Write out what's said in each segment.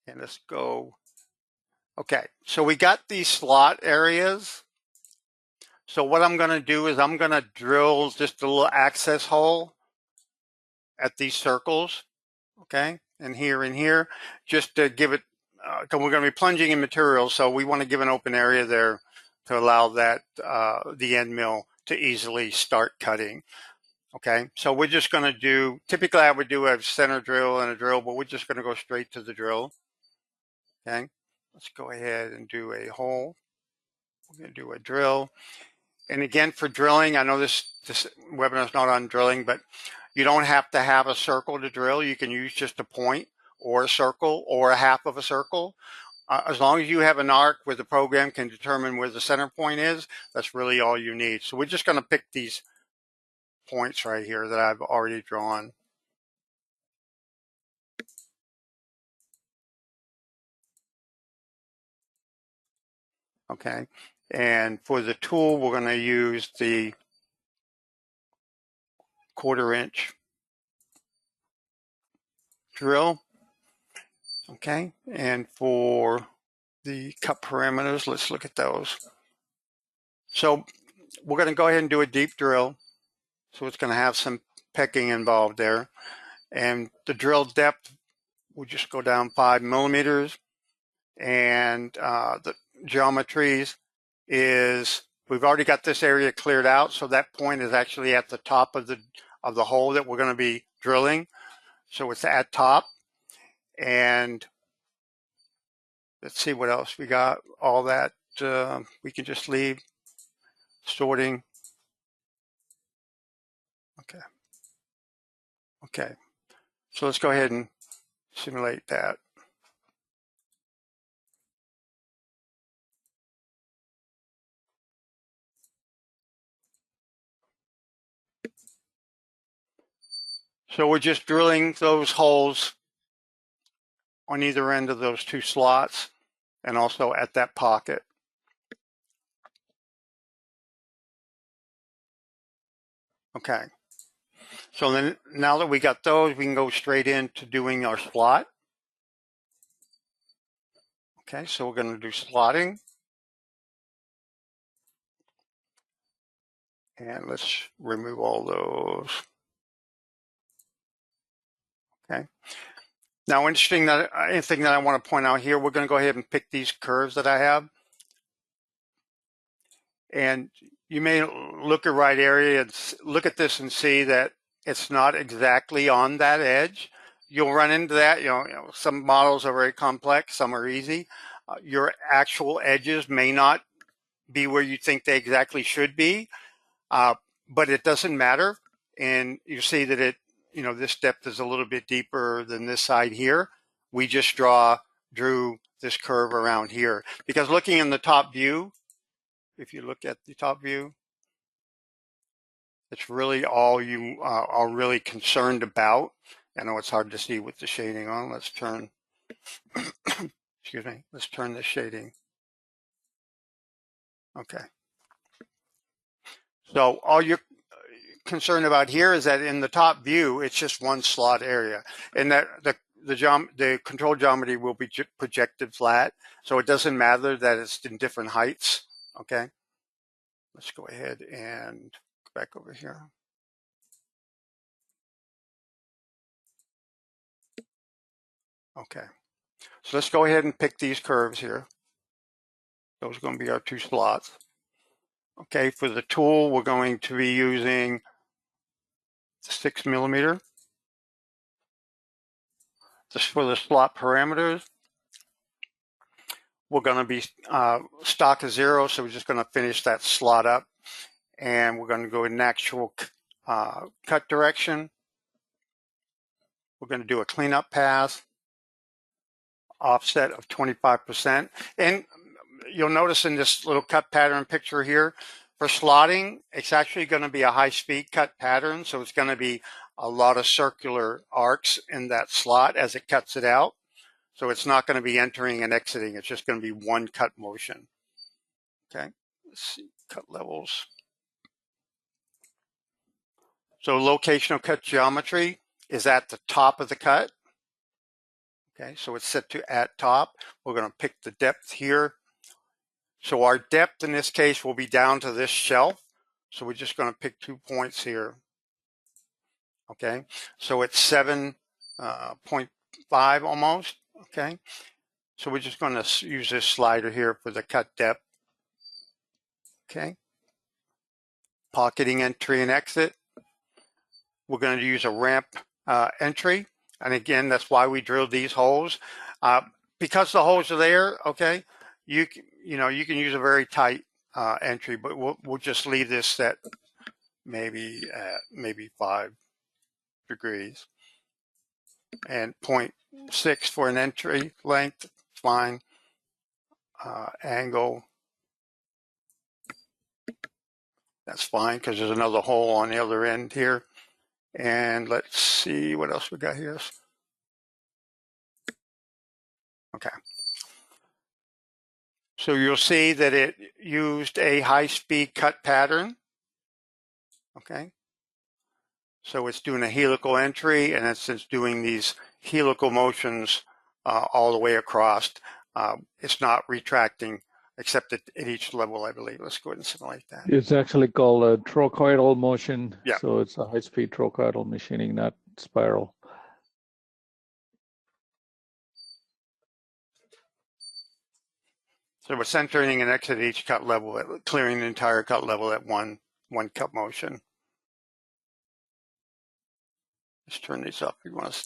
And let's go. Okay, so we got these slot areas. So what I'm going to do is I'm going to drill just a little access hole at these circles, okay, and here, just to give it, because we're going to be plunging in material, so we want to give an open area there to allow that the end mill to easily start cutting. Okay, so we're just going to do, typically I would do a center drill and a drill, but we're just going to go straight to the drill. Okay, let's go ahead and do a hole. We're going to do a drill. And again, for drilling, I know this webinar is not on drilling, but you don't have to have a circle to drill. You can use just a point or a circle or a half of a circle. As long as you have an arc where the program can determine where the center point is, that's really all you need. So we're just going to pick these points right here that I've already drawn. Okay, and for the tool, we're going to use the 1/4 inch drill. Okay, and for the cut parameters, let's look at those. So we're going to go ahead and do a deep drill. So it's going to have some pecking involved there. And the drill depth, we'll just go down 5 millimeters. And the geometries is, we've already got this area cleared out. So that point is actually at the top of the hole that we're going to be drilling. So it's at top. And let's see what else we got. All that we can just leave. Sorting. Okay. Okay. So let's go ahead and simulate that. So we're just drilling those holes on either end of those two slots and also at that pocket. Okay. So then now that we got those, we can go straight into doing our slot. Okay, so we're going to do slotting. And let's remove all those. Okay. Now, anything that I want to point out here, we're going to go ahead and pick these curves that I have. And you may look at right area and look at this and see that it's not exactly on that edge. You'll run into that. You know, some models are very complex, some are easy. Your actual edges may not be where you think they exactly should be, but it doesn't matter. And you see that it, you know, this depth is a little bit deeper than this side here. We just drew this curve around here because looking in the top view, if you look at the top view, it's really all you are really concerned about. I know it's hard to see with the shading on. Let's turn, excuse me, let's turn the shading. Okay. So all you're concerned about here is that in the top view, it's just one slot area, and that the control geometry will be projected flat, so it doesn't matter that it's in different heights. Okay. Let's go ahead and go back over here. Okay, so let's go ahead and pick these curves here. Those are going to be our two slots. Okay, for the tool, we're going to be using 6 millimeter. Just for the slot parameters, we're going to be stock is 0, so we're just going to finish that slot up, and we're going to go in actual cut direction. We're going to do a cleanup pass, offset of 25%. And you'll notice in this little cut pattern picture here, for slotting, it's actually going to be a high-speed cut pattern, so it's going to be a lot of circular arcs in that slot as it cuts it out. So it's not going to be entering and exiting. It's just going to be one cut motion. Okay, let's see, cut levels. So location of cut geometry is at the top of the cut. Okay, so it's set to at top. We're going to pick the depth here. So our depth in this case will be down to this shelf. So we're just going to pick 2 points here. Okay, so it's 7.5 almost. Okay, so we're just going to use this slider here for the cut depth. Okay, pocketing entry and exit. We're going to use a ramp entry, and again, that's why we drilled these holes. Because the holes are there, okay, you can use a very tight entry, but we'll just leave this set maybe 5 degrees, and 0.6 for an entry length, fine. Angle, that's fine because there's another hole on the other end here. And let's see what else we got here. Okay. So you'll see that it used a high-speed cut pattern. Okay. So it's doing a helical entry, and it's doing these helical motions all the way across. It's not retracting except at each level, I believe. Let's go ahead and simulate that. It's actually called a trochoidal motion. Yeah. So it's a high-speed trochoidal machining, not spiral. So we're centering and exiting each cut level, clearing the entire cut level at one cut motion. Let's turn these up. You want to.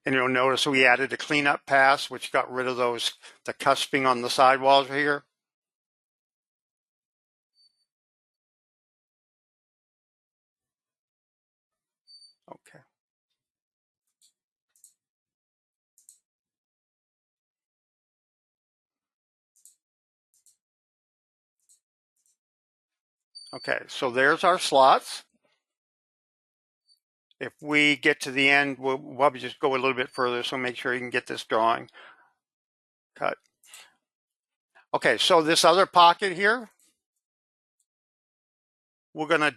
And you'll notice we added a cleanup pass, which got rid of the cusping on the sidewalls here. Okay. Okay, so there's our slots. If we get to the end, we'll probably just go a little bit further, so make sure you can get this drawing cut. Okay, so this other pocket here, we're going to,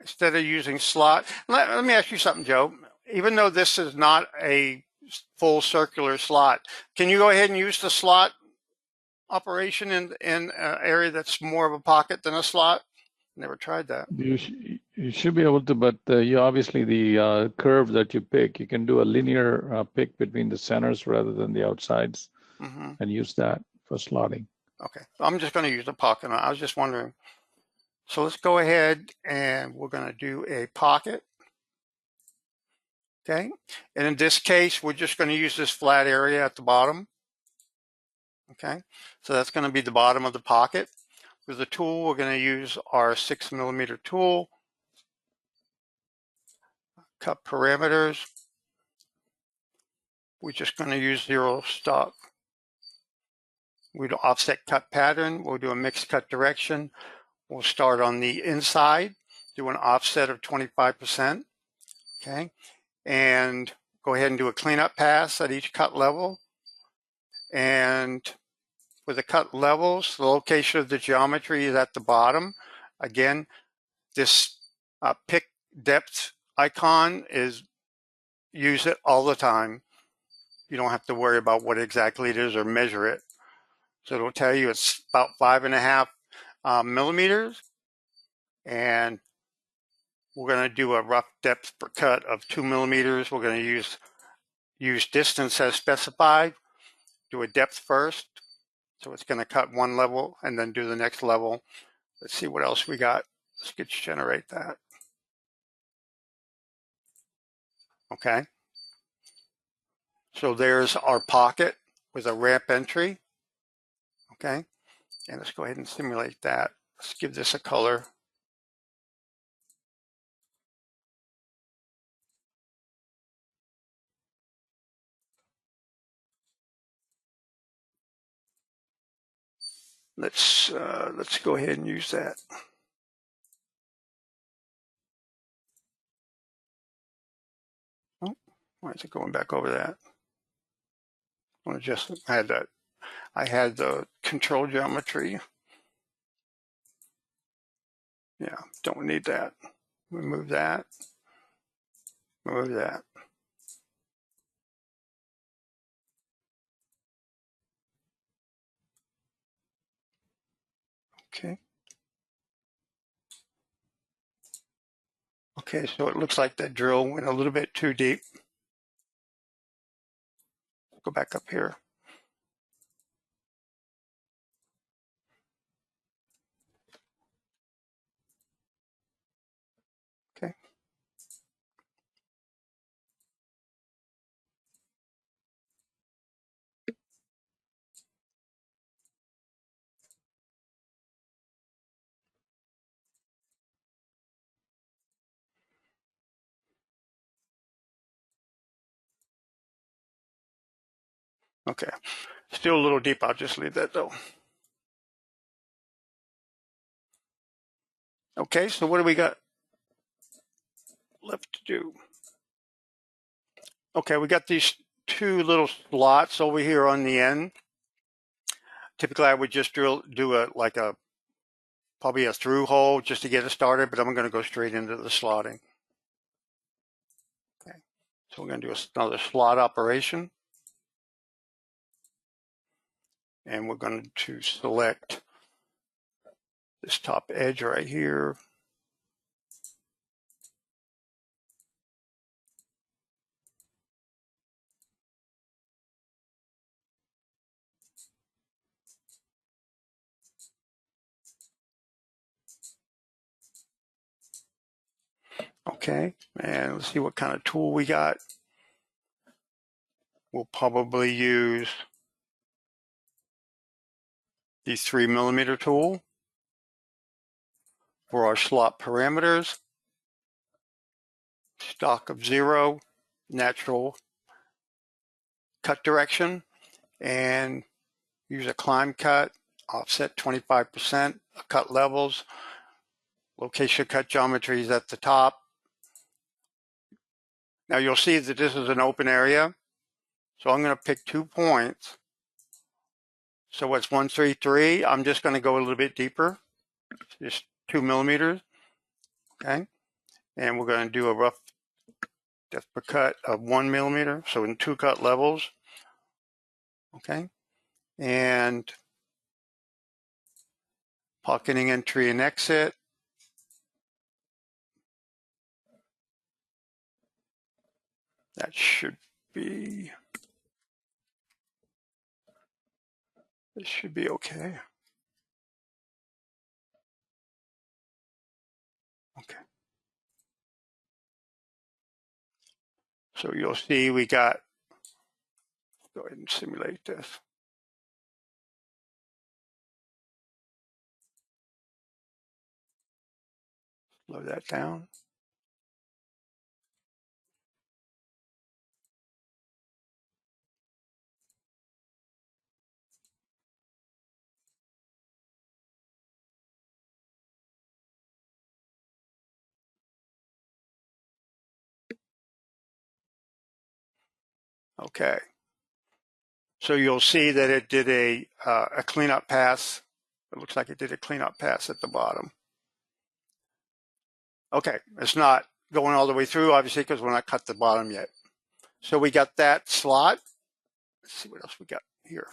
instead of using slot, let me ask you something, Joe. Even though this is not a full circular slot, can you go ahead and use the slot operation in an area that's more of a pocket than a slot? Never tried that. You should be able to, but you obviously the curve that you pick, you can do a linear pick between the centers rather than the outsides, and use that for slotting. Okay, I'm just going to use the pocket. I was just wondering. So let's go ahead and we're going to do a pocket. Okay, and in this case, we're just going to use this flat area at the bottom. Okay, so that's going to be the bottom of the pocket. For the tool, we're going to use our 6mm tool. Cut parameters. We're just going to use 0 stop. We do offset cut pattern. We'll do a mixed cut direction. We'll start on the inside, do an offset of 25%. Okay, and go ahead and do a cleanup pass at each cut level. And for the cut levels, the location of the geometry is at the bottom. Again, this pick depth icon is, use it all the time. You don't have to worry about what exactly it is or measure it. So it'll tell you it's about 5.5 millimeters. And we're going to do a rough depth per cut of 2 millimeters. We're going to use distance as specified. Do a depth first. So it's going to cut one level and then do the next level. Let's see what else we got. Let's get generate that. Okay. So there's our pocket with a ramp entry. Okay. And let's go ahead and simulate that. Let's give this a color. Let's go ahead and use that. Oh, why is it going back over that? I want to just add that. I had the control geometry. Yeah, don't need that. Remove that. Remove that. Okay. Okay, so it looks like that drill went a little bit too deep. Go back up here. Okay. Okay. Still a little deep. I'll just leave that though. Okay, so what do we got left to do? Okay, we got these two little slots over here on the end. Typically, I would just do probably a through hole just to get it started, but I'm going to go straight into the slotting. Okay, so we're going to do another slot operation. And we're going to select this top edge right here. Okay, and let's see what kind of tool we got. We'll probably use the 3mm tool for our slot parameters. Stock of 0, natural cut direction, and use a climb cut, offset 25%, cut levels, location cut geometries at the top. Now you'll see that this is an open area, so I'm going to pick 2 points. So it's 133. I'm just going to go a little bit deeper, just 2mm. Okay, and we're going to do a rough depth per cut of 1mm, so in 2 cut levels. Okay, and pocketing entry and exit. That should be, this should be okay. Okay. So you'll see we got, go ahead and simulate this. Slow that down. Okay. So you'll see that it did a cleanup pass. It looks like it did a cleanup pass at the bottom. Okay, it's not going all the way through, obviously, because we're not cut the bottom yet. So we got that slot. Let's see what else we got here.